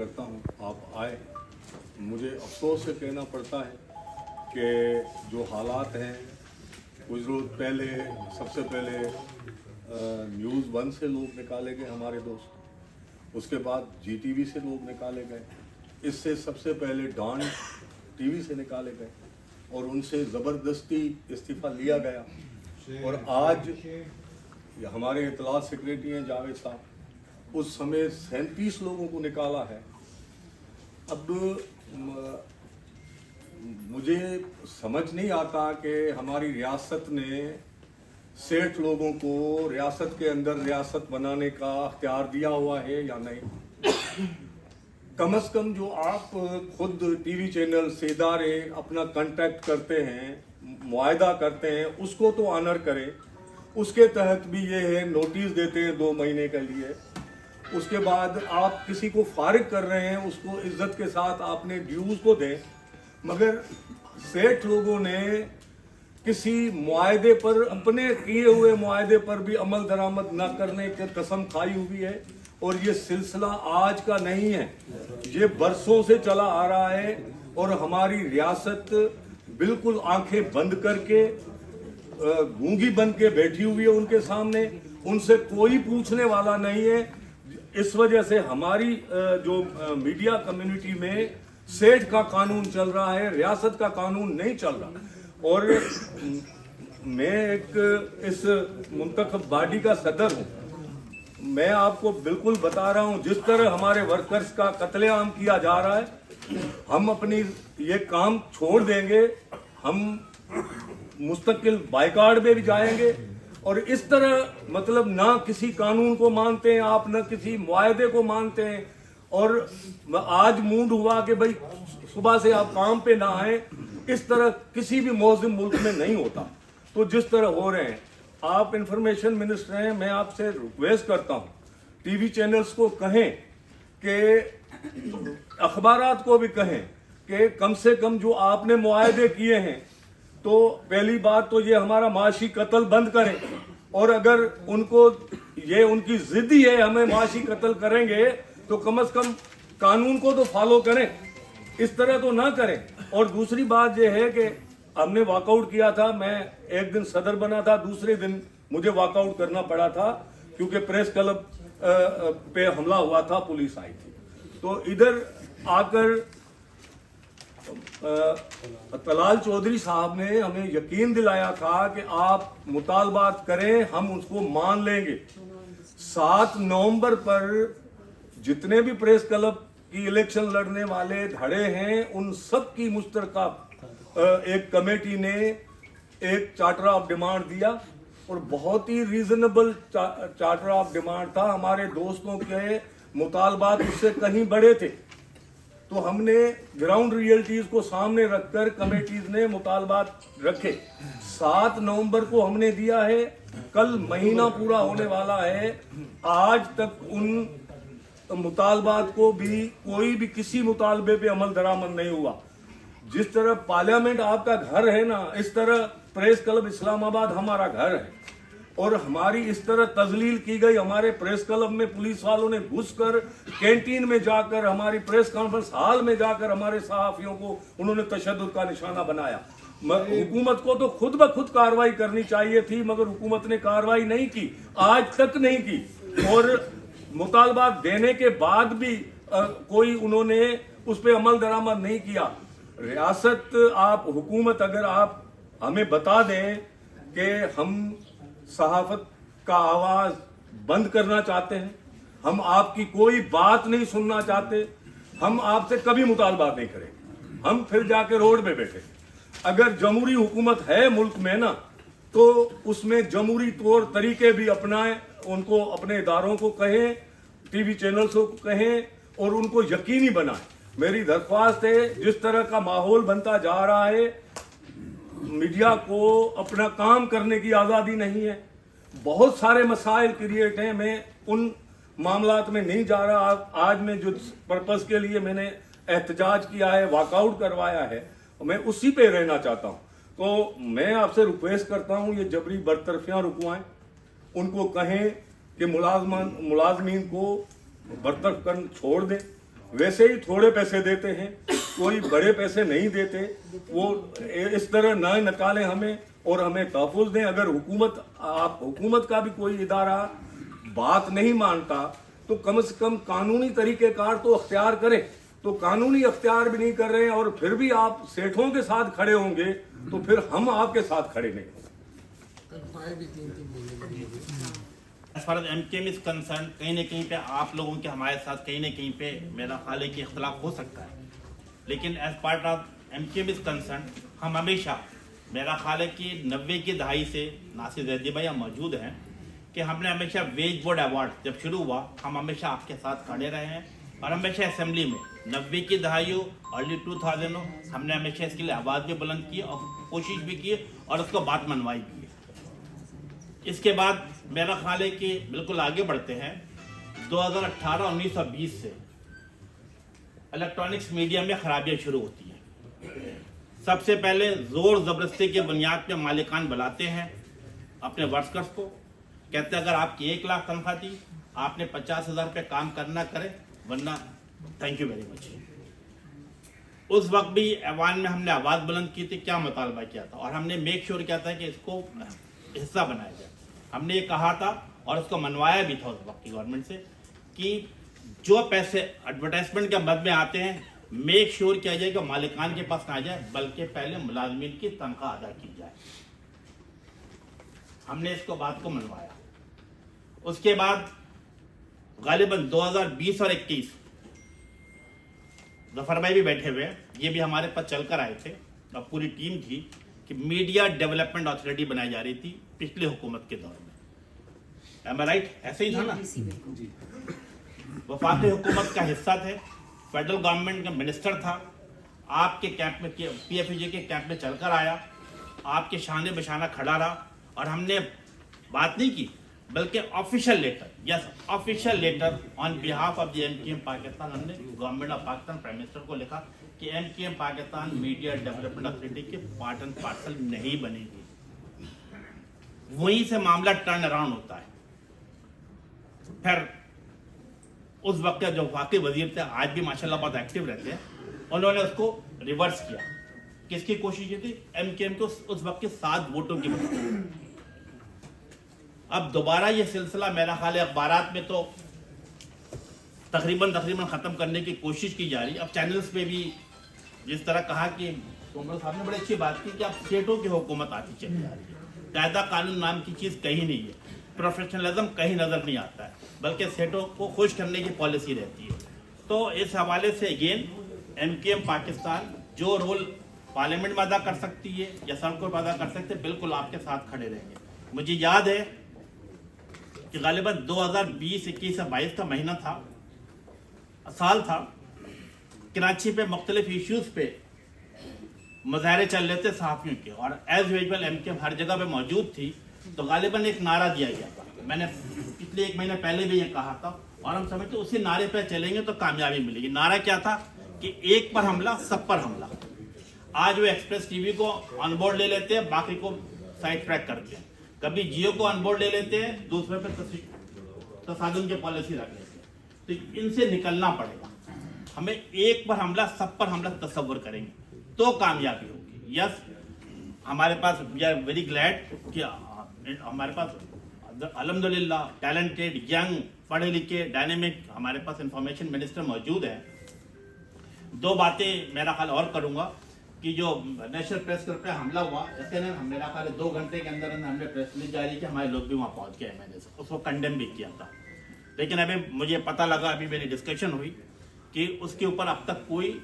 करता हूँ आप आए। मुझे अफसोस से कहना पड़ता है कि जो हालात हैं, कुछ रोज पहले सबसे पहले न्यूज़ 1 से लोग निकाले गए हमारे दोस्त, उसके बाद GTV से लोग निकाले गए, इससे सबसे पहले डॉन TV से निकाले गए और उनसे ज़बरदस्ती इस्तीफ़ा लिया गया। और आज हमारे इत्तलात सेक्रेटरी हैं जावेद साहब, उस समय 37 लोगों को निकाला है। अब मुझे समझ नहीं आता कि हमारी रियासत ने सेठ लोगों को रियासत के अंदर रियासत बनाने का अख्तियार दिया हुआ है या नहीं। कम से कम जो आप खुद TV चैनल से इदारे अपना कांटेक्ट करते हैं, मुआहदा करते हैं, उसको तो ऑनर करें। उसके तहत भी ये है, नोटिस देते हैं 2 महीने के लिए। उसके बाद आप किसी को फारिग कर रहे हैं, उसको इज्जत के साथ आपने ड्यूज को दें। मगर सेठ लोगों ने किसी मुआहदे पर, अपने किए हुए मुआहदे पर भी अमल दरामद न करने की कसम खाई हुई है। और ये सिलसिला आज का नहीं है, ये बरसों से चला आ रहा है। और हमारी रियासत बिल्कुल आंखें बंद करके, गूंगी बन के बैठी हुई है उनके सामने, उनसे कोई पूछने वाला नहीं है। इस वजह से हमारी जो मीडिया कम्युनिटी में सेठ का कानून चल रहा है, रियासत का कानून नहीं चल रहा। और मैं एक इस मुंतखब बॉडी का सदर हूँ। मैं आपको बिल्कुल बता रहा हूँ, जिस तरह हमारे वर्कर्स का कत्लेआम किया जा रहा है, हम अपनी ये काम छोड़ देंगे। हम मुस्तकिल बाइकाट में भी जाएंगे। और इस तरह मतलब ना किसी कानून को मानते हैं आप, ना किसी मुआहदे को मानते हैं। और आज मूड हुआ कि भाई सुबह से आप काम पे ना आए, इस तरह किसी भी मौजूद मुल्क में नहीं होता। तो जिस तरह हो रहे हैं, आप इंफॉर्मेशन मिनिस्टर हैं, मैं आपसे रिक्वेस्ट करता हूँ, TV चैनल्स को कहें कि अखबारात को भी कहें कि कम से कम जो आपने मुआहदे किए हैं, तो पहली बात तो ये हमारा माशी कत्ल बंद करें। और अगर उनको ये उनकी जिद ही है हमें माशी कत्ल करेंगे, तो कम से कम कानून को तो फॉलो करें, इस तरह तो ना करें। और दूसरी बात ये है कि हमने वॉकआउट किया था। मैं एक दिन सदर बना था, दूसरे दिन मुझे वॉकआउट करना पड़ा था क्योंकि प्रेस क्लब पे हमला हुआ था, पुलिस आई थी। तो इधर आकर तलाल चौधरी साहब ने हमें यकीन दिलाया था कि आप मुतालबात करें, हम उसको मान लेंगे। 7 नवंबर पर जितने भी प्रेस क्लब की इलेक्शन लड़ने वाले धड़े हैं, उन सब की मुश्तरका एक कमेटी ने एक चार्टर ऑफ डिमांड दिया और बहुत ही रीजनेबल चार्टर ऑफ डिमांड था। हमारे दोस्तों के मुतालबात उससे कहीं बड़े थे। तो हमने ग्राउंड रियलिटीज को सामने रखकर कमेटीज ने मुतालबात रखे। 7 नवंबर को हमने दिया है, कल महीना पूरा होने वाला है, आज तक उन मुतालबात को भी कोई भी किसी मुतालबे पे अमल दरामद नहीं हुआ। जिस तरह पार्लियामेंट आपका घर है ना, इस तरह प्रेस क्लब इस्लामाबाद हमारा घर है। और हमारी इस तरह तजलील की गई। हमारे प्रेस क्लब में पुलिस वालों ने घुसकर, कैंटीन में जाकर, हमारी प्रेस कॉन्फ्रेंस हॉल में जाकर हमारे सहाफियों को उन्होंने तशद्दुद का निशाना बनाया। हुकूमत को तो खुद ब खुद कार्रवाई करनी चाहिए थी, मगर हुकूमत ने कार्रवाई नहीं की, आज तक नहीं की। और मुतालबात देने के बाद भी कोई उन्होंने उस पर अमल दरामद नहीं किया। रियासत, आप हुकूमत, अगर आप हमें बता दें कि हम सहाफत का आवाज बंद करना चाहते हैं, हम आपकी कोई बात नहीं सुनना चाहते, हम आपसे कभी मुतालबात नहीं करेंगे, हम फिर जाके रोड पे बैठे। अगर जमहूरी हुकूमत है मुल्क में ना, तो उसमें जमहूरी तौर तरीके भी अपनाएं, उनको अपने इदारों को कहें, TV चैनल्स को कहें और उनको यकीनी बनाएं। मेरी दरख्वास्त है, जिस तरह का माहौल बनता जा रहा है, मीडिया को अपना काम करने की आज़ादी नहीं है। बहुत सारे मसाइल क्रिएट हैं, मैं उन मामलात में नहीं जा रहा। आज मैं जो पर्पस के लिए मैंने एहतजाज किया है, वॉकआउट करवाया है, मैं उसी पे रहना चाहता हूँ। तो मैं आपसे रिक्वेस्ट करता हूँ, ये जबरी बरतरफियाँ रुकवाएं, उनको कहें कि मुलाजमीन को बरतरफ कर छोड़ दें वैसे ही थोड़े पैसे देते हैं, कोई बड़े पैसे नहीं देते। वो इस तरह ना निकालें हमें और हमें तहफ़्फ़ुज़ दें। अगर हुकूमत का भी कोई इदारा बात नहीं मानता तो कम से कम कानूनी तरीक़ेकार तो अख्तियार करें। तो कानूनी अख्तियार भी नहीं कर रहे हैं और फिर भी आप सेठों के साथ खड़े होंगे तो फिर हम आपके साथ खड़े नहीं होंगे। As far as MKM is concerned, कहीं न कहीं पे आप लोगों के हमारे साथ कहीं न कहीं पे मेरा ख्याल है कि इख्तलाफ हो सकता है, लेकिन as part of MKM is concerned, हम हमेशा मेरा ख्याल है कि 90 की दहाई से नासिर जैदी भाई मौजूद हैं कि हमने हमेशा वेज बोर्ड अवार्ड जब शुरू हुआ हम हमेशा आपके साथ खड़े रहे हैं और हमेशा असेंबली में 90 की दहाई हो, अर्ली 2000 हो, हमने हमेशा इसके लिए आवाज़ भी बुलंद की और कोशिश भी की और उसको बात मनवाई भी है। इसके बाद मेरा ख्याल है कि बिल्कुल आगे बढ़ते हैं। 2018, 19 और 20 से इलेक्ट्रॉनिक्स मीडिया में खराबियां शुरू होती हैं। सबसे पहले जोर ज़बरदस्ती के बुनियाद पे मालिकान बुलाते हैं अपने वर्कर्स को, कहते हैं अगर आपकी 1 लाख तनख्वाह थी आपने 50,000 रुपये काम करना करे वरना थैंक यू वेरी मच। उस वक्त भी ऐवान में हमने आवाज़ बुलंद की थी, क्या मुतालबा किया था और हमने मेक श्योर किया था कि इसको हिस्सा बनाया जाए। हमने ये कहा था और उसको मनवाया भी था उस वक्त की गवर्नमेंट से कि जो पैसे एडवर्टाइजमेंट के मद में आते हैं मेक श्योर किया जाए कि मालिकान के पास ना आ जाए बल्कि पहले मुलाजमीन की तनख्वाह अदा की जाए। हमने इसको बात को मनवाया। उसके बाद गालिबन 2020 और 21 जफर भाई भी बैठे हुए हैं, ये भी हमारे पास चलकर आए थे और पूरी टीम थी कि मीडिया डेवलपमेंट अथॉरिटी बनाई जा रही थी पिछले हुकूमत के दौर में। एम आई राइट? ऐसे ही था ना? वफाकी हुकूमत का हिस्सा थे, फेडरल गवर्नमेंट का मिनिस्टर था, आपके कैंप में PFJ के कैंप में चलकर आया, आपके शाने बशाना खड़ा रहा और हमने बात नहीं की बल्कि official letter, yes official letter on behalf of the MKM Pakistan हमने government of Pakistan prime minister को लिखा कि MKM Pakistan media development authority के पार्ट एंड पार्सल नहीं बनेगी। वहीं से मामला टर्न अराउंड होता है। फिर उस वक्त जो वाकई वजीर थे आज भी माशाल्लाह बहुत एक्टिव रहते हैं, उन्होंने उसको रिवर्स किया। किसकी कोशिश की थी? MKM को उस वक्त के 7 वोटों की वजह। अब दोबारा ये सिलसिला मेरा ख्याल है अखबारात में तो तकरीबन खत्म करने की कोशिश की जा रही है। अब चैनल्स पे भी जिस तरह कहा कि तोमर साहब ने बड़ी अच्छी बात की कि अब सेठों की हुकूमत आती चली जा रही है, कायदा कानून नाम की चीज़ कहीं नहीं है, प्रोफेशनलिज्म कहीं नज़र नहीं आता है, बल्कि सेठों को खुश करने की पॉलिसी रहती है। तो इस हवाले से अगेन MKM पाकिस्तान जो रोल पार्लियामेंट में अदा कर सकती है या सड़कों पर अदा कर सकते हैं, बिल्कुल आपके साथ खड़े रहेंगे। मुझे याद है कि गालिबन 2020, 21 या 22 का महीना था, साल था, कराची पे मुख्तलिफ इश्यूज पे मुजाहरे चल रहे थे सहाफ़ियों के और एज यूजुअल MKM हर जगह पे मौजूद थी। तो गालिबन एक नारा दिया गया था, मैंने पिछले 1 महीने पहले भी ये कहा था और हम समझते उसी नारे पे चलेंगे तो कामयाबी मिलेगी। नारा क्या था कि एक पर हमला सब पर हमला। आज वो एक्सप्रेस TV को ऑनबोर्ड ले लेते हैं, बाकी को साइड ट्रैक करते हैं, कभी जियो को ऑनबोर्ड ले लेते हैं, दूसरे पे तसादुम की पॉलिसी रख लेते हैं। तो इनसे निकलना पड़ेगा हमें। एक पर हमला सब पर हमला तस्वर करेंगे तो कामयाबी होगी। यस, हमारे पास वी आर वेरी ग्लैड कि हमारे पास अल्हम्दुलिल्लाह टैलेंटेड, यंग, पढ़े लिखे, डायनेमिक हमारे पास इंफॉर्मेशन मिनिस्टर मौजूद है। 2 बातें मेरा ख्याल और करूँगा कि जो नेशनल प्रेस क्लब पे हमला हुआ, ऐसे ना मेरा ख्याल 2 घंटे के अंदर हमने प्रेस रिलीज जारी की, हमारे लोग भी वहाँ पहुँच गए, मैंने उसको कंडेम भी किया था। लेकिन अभी मुझे पता लगा, अभी मेरी डिस्कशन हुई कि उसके ऊपर अब तक कोई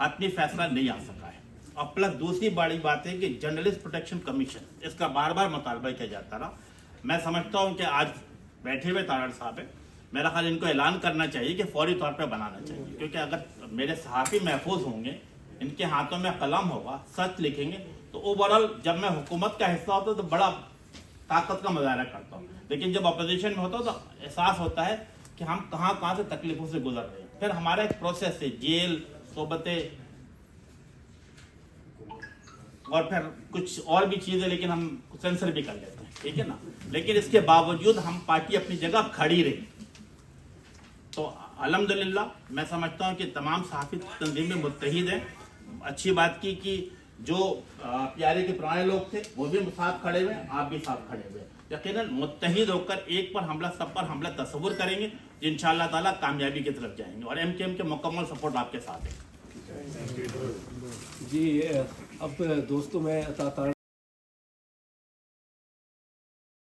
हतमी फैसला नहीं आ सका है। और प्लस दूसरी बड़ी बात है कि जर्नलिस्ट प्रोटेक्शन कमीशन, इसका बार बार मुतालबा किया जाता रहा। मैं समझता हूँ कि आज बैठे हुए तारड़ साहब है, मेरा ख्याल इनको ऐलान करना चाहिए कि फौरी तौर पर बनाना चाहिए, क्योंकि अगर मेरे सहाफ़ी महफूज होंगे, इनके हाथों में कलम होगा, सच लिखेंगे, तो ओवरऑल जब मैं हुकूमत का हिस्सा होता हूँ तो बड़ा ताकत का मुजाहरा करता हूँ, लेकिन जब अपोजिशन में होता हूँ तो एहसास होता है कि हम कहाँ से तकलीफों से गुजर रहे हैं। फिर हमारा एक प्रोसेस है, जेल, सोबतें और फिर कुछ और भी चीज़ें, लेकिन हम सेंसर भी कर लेते हैं, ठीक है ना। लेकिन इसके बावजूद हम पार्टी अपनी जगह खड़ी रही। तो अल्हम्दुलिल्लाह मैं समझता हूँ कि तमाम सहाफ़ी तंजीमें मुत्तहिद हैं। अच्छी बात की कि जो प्यारे के पुराने लोग थे वो भी साथ खड़े हुए हैं, आप भी साथ खड़े हुए हैं। यकीनन मुत्तहिद होकर एक पर हमला, सब पर हमला तस्वुर करेंगे, इंशाअल्लाह ताला कामयाबी की तरफ जाएंगे और MKM के मुकम्मल सपोर्ट आपके साथ है। जी अब दोस्तों मैं अता